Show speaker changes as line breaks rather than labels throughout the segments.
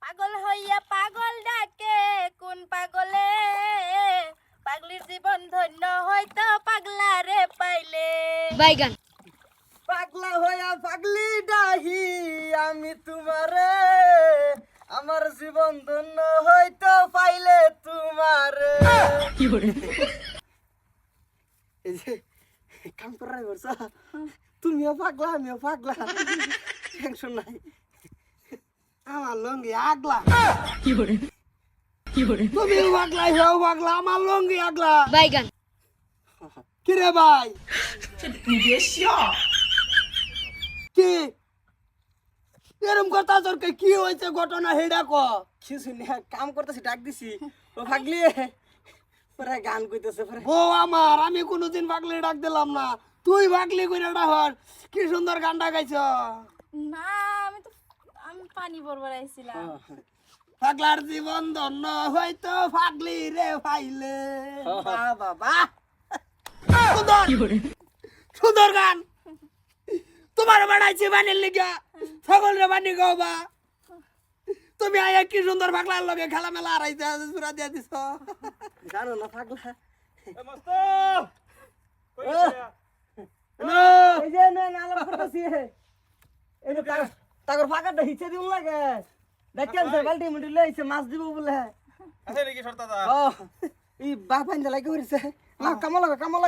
পাগল হইয়া পাগল ডাকে কোন পাগলে, পাগলির জীবন ধন্য হয়তো পাগলা রে পাইলে।
বাইগান
পাগলা হইয়া পাগলি ডাহি আমি তোমারে, আমার জীবন ধন্য হয়তো পাইলে তোমারে। এই যে কাম করাই বলছ, তুমিও পাগলা আমিও পাগলা, টেনশন নাই। আমার লঙ্গি আগলা, তুমিও পাগলা হেও পাগলা, আমার লঙ্গি আগলা।
বাইগান
কিরে ভাই কি এরম কথা তোর কি হয়েছে ঘটনা হেডা ক? কিছু না, কাম করতেছি, ডাক দিছি, ও পাগলি পরে গান কইতেছে। ও আমার, আমি কোনোদিন পাগলি ডাক দিলাম না, তুই পাগলি কইরা ডাহর, কি সুন্দর গানটা গাইছ।
না আমি পানি ভরবার আইছিলাম।
পাগলার জীবন ধন্য হয়তো পাগলি রে পাইলে। বাবা সুন্দর সুন্দর গান, তোমার বানাইছি বানির লিগা, সকল রে বানি গাওবা। তুমি আয়া কি সুন্দর পাগলার লগে খেলা মেলা আড়াইতে সুরা দিয়া দিছ। জানো না পাগলা এই যে না নালা করতেছি, এই যে তাগর ফাঁকাটা হিচে দিউন লাগে, দেখেন সে বালতি মুটি লইছে মাছ দিব বলে।
আছে নাকি শর্তাদা?
ও এই বাপ আইন্দা লাগি হইছে না, কামলা কামলা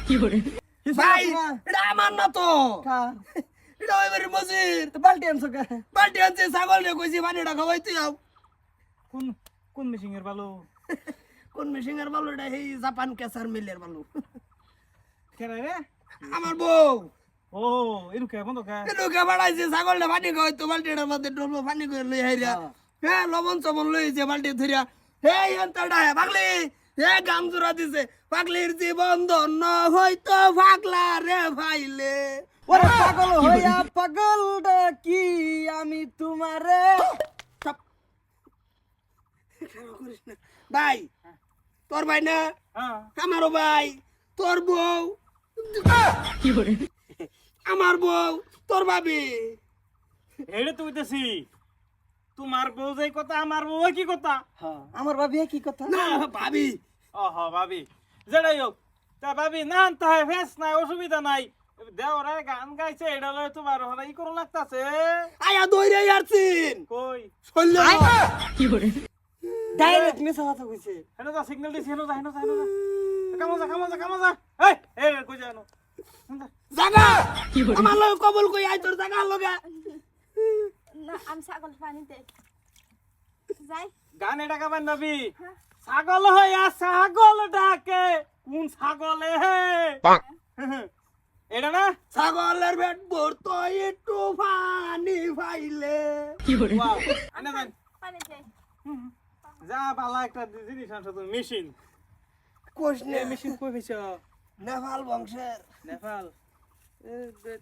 কি করে ভাই, এটা আমার না তো, এটা ওইবারে মজির তো। বালতি আনছো কে? বালতি আনছে, ছাগল রে কইছি পানিটা খাওয়াই তুই আও।
কোন কোন মিশিংয়ের বালু?
কোন মেশিনের বালু? এটা এই জাপান কেসার মিলের বালু।
কেন রে?
আমার বউ
ও এনু কে বন্ধ কে?
এনুকে বাড়াইছে, ছাগল রে পানি খাওয়াই তো, বালতিটার মধ্যে ডলবো পানি করে লই হাইরা। হ্যাঁ লবণ চবন লইছে বালতি ধরিয়া, হে এন্তটা পাগলি, হে গাম জোড়া দিছে, পাগলির জীবন ধন্য হয়তো পাগলা রে ভাইলে। ওরে পাগল হইয়া পাগল ডাকি আমি তোমারে। ভাই তোর ভাই না,
হ্যাঁ
আমারও ভাই, তোর বউ আমার বউ, তোর ভাবি।
এইটা তো হইতেছি, তোমার বউ যেই কথা আমার বউ কি কথা?
আমার ভাবি কি কথা? না ভাবি।
ওহ ভাবি, যেটাই হোক, তা ভাবি না আনতে হয়, ফেস নাই, অসুবিধা নাই। দেওরে গান গাইছে, এটা লয় তোমার হলা ই করো লাগতাছে।
আয়া দইরে আরছিন
কই
শৈল ডাইরেক্ট মিছা কথা কইছে।
হেনো যা, সিগন্যাল দিছি, হেনো যা, হেনো যা, হেনো যা, কামো যা, কামো যা, কামো যা। এই এই কই যানো
জাগা আমার লগে কবুল কই আই, তোর জাগা লগে
না আমি ছাগল পানিতে যাই।
গান এটা গাবেন নবী। ছাগল হইয়া ছাগল ডাকে কোন ছাগলে হে? এটা না
ছাগলের পেট ভরতো একটু পানি পাইলে।
ওয়াও, এনে দেন।
পানিতে
যা ভালো একটা জিনিস আনছো তুমি, মেশিন।
কোশনে
এই মেশিন কই পেয়েছ?
নেপাল বংশের।
নেপাল।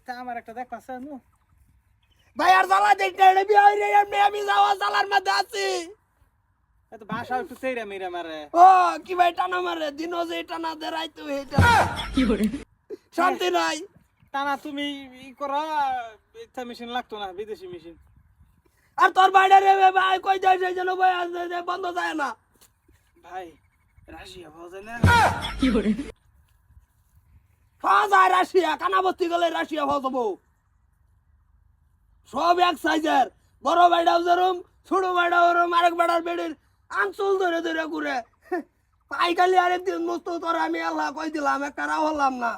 তা আমার একটা দেখ পাচ্ছ নু।
ভাই আর জ্বালা দেখতে বিয়া হইরে এমনি আমি যাওয়া জ্বালার মধ্যে আছি।
এত ভাষা একটু তেইরা মেরা মারে।
ও কি ভাই টানা মারে, দিনও যে টানা দে রাইতো হেটা কি করে শান্তি নাই।
টানা তুমি ই করো, এটা মেশিন লাগতো না, বিদেশি মেশিন।
আর তোর বাইরে রে ভাই কই যায় সেই জন্য ভাই বন্ধ যায় না।
ভাই রাশিয়া পাওয়া যায় না?
পাওয়া যায় রাশিয়া, কানাবস্তি গেলে রাশিয়া পাওয়া যাবো। সব এক সাইজের, বড় বাইডাও যেরম, ছোট বাইডাও ওরম, আরেক বেড়ার বেড়ির আঞ্চল ধরে ধরে ঘুরে। পাইকালি আরেকদিন মস্ত তোর আমি আল্লাহ কই দিলাম, একটা রাও হলাম না।